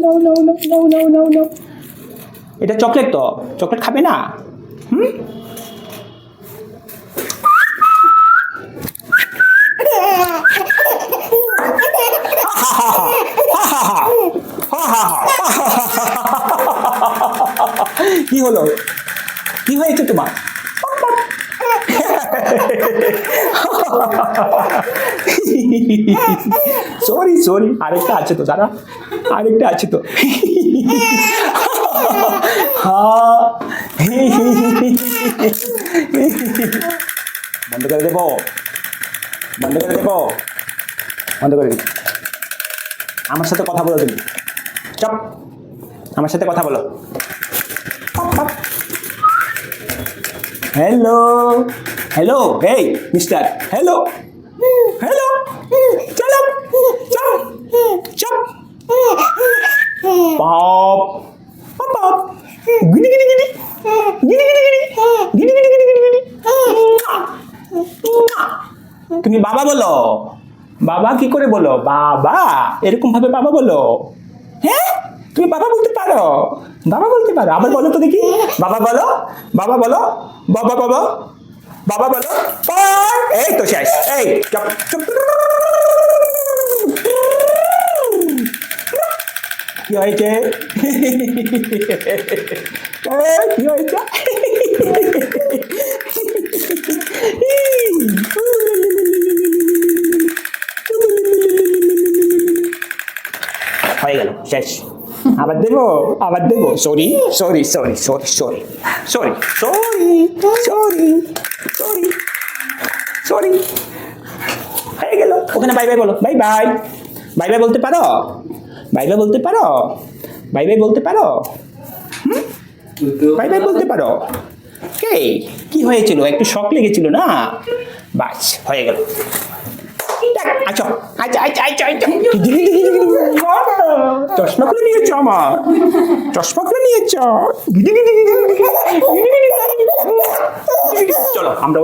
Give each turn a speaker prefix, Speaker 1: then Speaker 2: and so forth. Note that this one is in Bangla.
Speaker 1: নো। এটা চকলেট তো, চকলেট খাবে না? কি হলো? কি হয়েছে তোমার? সরি, আরেকটা আছে তো দাঁড়া, আরেকটা আছে তো। বন্ধ করে দেবো, বন্ধ করে দেবো, বন্ধ করে দেবো। আমার সাথে কথা বলো তুমি, চপ, আমার সাথে কথা বলো। হ্যালো, হ্যালো, এই মিস্টার, হ্যালো, হ্যালো, চলো, চপ, চপ, পপ, পপ, গিনি গিনি গিনি, গিনি গিনি গিনি, গিনি গিনি গিনি গিনি গিনি। তুমি বাবা বলো, বাবা কি করে বলো? বাবা, এরকম ভাবে বাবা বলো। হ্যাঁ, তুমি বাবা বলতে পারো, বাবা বলতে পারো। আবার বলো তো দেখি, বাবা বলো, বাবা বলো, বাবা বাবা, বাবা বলো। এই তো শেষ। এই চপ চপ। কি হয়েছে? কি হয়েছে? হয়ে গেল, শেষ। আবার দেবো, আবার দেবো। Sorry sorry sorry sorry sorry sorry sorry sorry sorry sorry. হয়ে গেল। ওখানে বাই বাই বলো, বাই বাই। বাই বাই বলতে পারো? বাই বাই বলতে পারো? বাই বাই বলতে পারো? বাই বাই বলতে পারো? কে, কি হয়েছিল? একটু শক লেগেছিল না? বাস, হয়ে গেল। আচ্ছা আচ্ছা আচ্ছা আচ্ছা আচ্ছা। চশমা খুলে নিয়েছ আমার, চশমা খুলে নিয়েছ। চলো আমরা